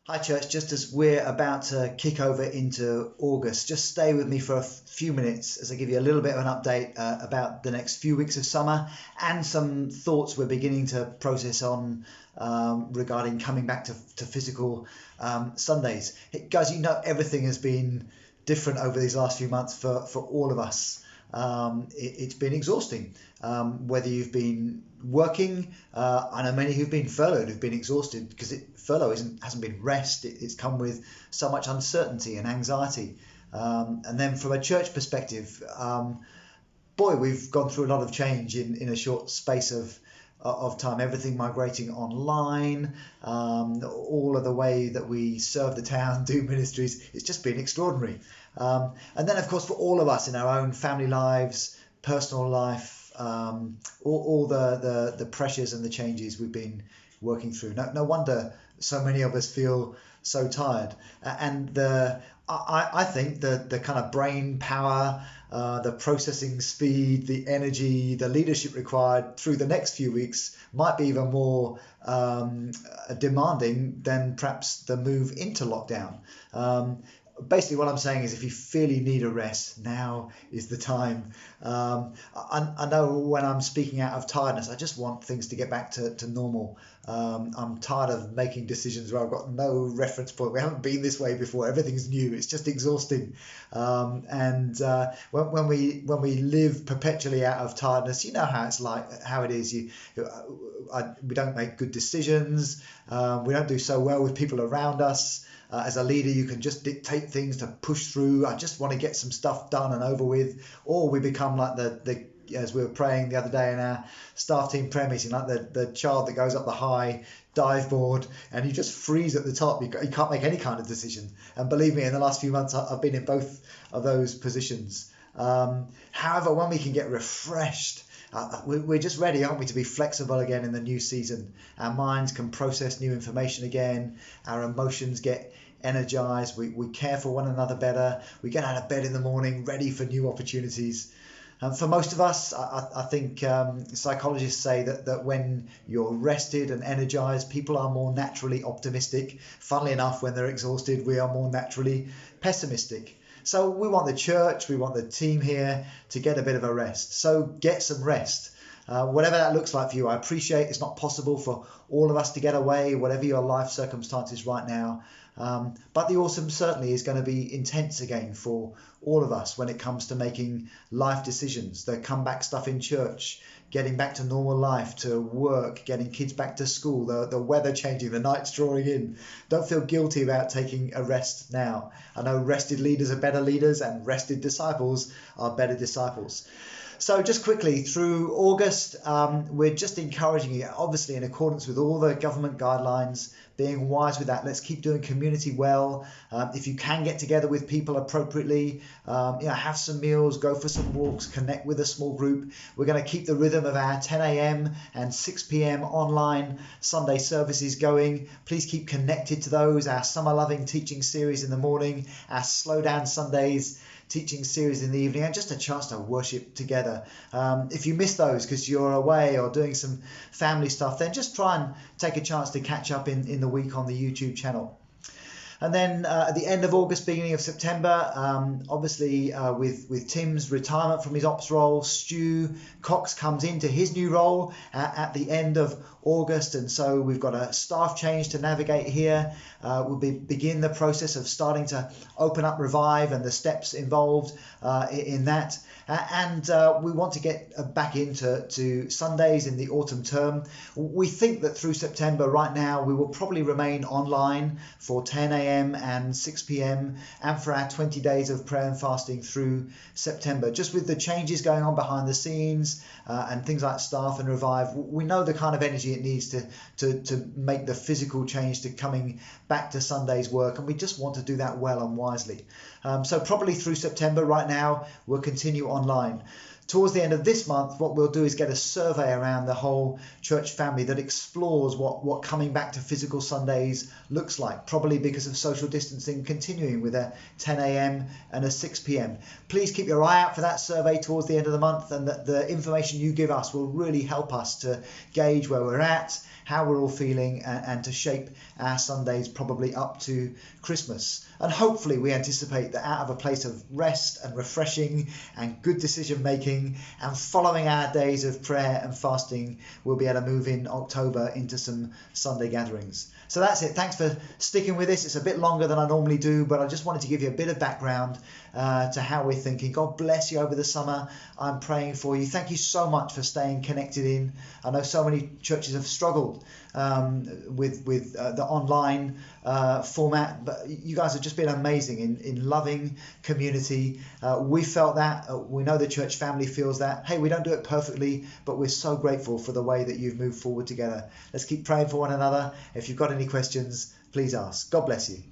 Hi church, just as we're about to kick over into August, just stay with me for a few minutes as I give you a little bit of an update about the next few weeks of summer and some thoughts we're beginning to process on regarding coming back to physical Sundays. Guys, you know everything has been different over these last few months for all of us. It's been exhausting. Whether you've been working, I know many who've been furloughed who've been exhausted because furlough hasn't been rest. It's come with so much uncertainty and anxiety. And then from a church perspective, boy, we've gone through a lot of change in a short space of time. Everything migrating online, all of the way that we serve the town, do ministries, it's just been extraordinary. And then, of course, for all of us in our own family lives, personal life, all the pressures and the changes we've been working through. No wonder so many of us feel so tired. And I think the kind of brain power, the processing speed, the energy, the leadership required through the next few weeks might be even more demanding than perhaps the move into lockdown. Basically, what I'm saying is if you feel you need a rest, now is the time. I know when I'm speaking out of tiredness, I just want things to get back to normal. I'm tired of making decisions where I've got no reference point. We haven't been this way before. Everything's new. It's just exhausting. When we live perpetually out of tiredness, you know how it's like, how it is. We don't make good decisions. We don't do so well with people around us. As a leader, you can just dictate things to push through. I just want to get some stuff done and over with. Or we become like as we were praying the other day in our staff team prayer meeting, like the child that goes up the high dive board and you just freeze at the top. You can't make any kind of decision. And believe me, in the last few months, I've been in both of those positions. However, when we can get refreshed, we're just ready, aren't we, to be flexible again in the new season. Our minds can process new information again. Our emotions get energized. We care for one another better. We get out of bed in the morning ready for new opportunities. For most of us, I think psychologists say that when you're rested and energized, people are more naturally optimistic. Funnily enough, when they're exhausted, we are more naturally pessimistic. So we want the church, we want the team here to get a bit of a rest. So get some rest. Whatever that looks like for you, I appreciate it's not possible for all of us to get away, whatever your life circumstances right now. But the autumn certainly is going to be intense again for all of us when it comes to making life decisions, the comeback stuff in church, getting back to normal life, to work, getting kids back to school, the weather changing, the nights drawing in. Don't feel guilty about taking a rest now. I know rested leaders are better leaders and rested disciples are better disciples. So just quickly, through August, we're just encouraging you, obviously in accordance with all the government guidelines, being wise with that. Let's keep doing community well. If you can get together with people appropriately, have some meals, go for some walks, connect with a small group. We're going to keep the rhythm of our 10 a.m. and 6 p.m. online Sunday services going. Please keep connected to those. Our Summer Loving teaching series in the morning, our Slow Down Sundays teaching series in the evening, and just a chance to worship together. If you miss those because you're away or doing some family stuff, then just try and take a chance to catch up in the week on the YouTube channel. And then at the end of August, beginning of September, obviously with Tim's retirement from his ops role, Stu Cox comes into his new role at the end of August. And so we've got a staff change to navigate here. We'll begin the process of starting to open up Revive and the steps involved in that. And we want to get back into Sundays in the autumn term. We think that through September right now, we will probably remain online for 10 a.m. and 6 p.m. and for our 20 days of prayer and fasting through September. Just with the changes going on behind the scenes and things like staff and Revive, we know the kind of energy it needs to make the physical change to coming back to Sunday's work, and we just want to do that well and wisely. So probably through September right now, we'll continue online. Towards the end of this month, what we'll do is get a survey around the whole church family that explores what coming back to physical Sundays looks like, probably because of social distancing continuing with a 10 a.m. and a 6 p.m. Please keep your eye out for that survey towards the end of the month, and that the information you give us will really help us to gauge where we're at, how we're all feeling, and to shape our Sundays probably up to Christmas. And hopefully we anticipate that out of a place of rest and refreshing and good decision making and following our days of prayer and fasting, we'll be able to move in October into some Sunday gatherings. So that's it. Thanks for sticking with this. It's a bit longer than I normally do, but I just wanted to give you a bit of background to how we're thinking. God bless you over the summer. I'm praying for you. Thank you so much for staying connected in. I know so many churches have struggled with the online format, but you guys have just been amazing in loving community. We felt that. We know the church family feels that. Hey, we don't do it perfectly, but we're so grateful for the way that you've moved forward together. Let's keep praying for one another. If you've got any questions, please ask. God bless you.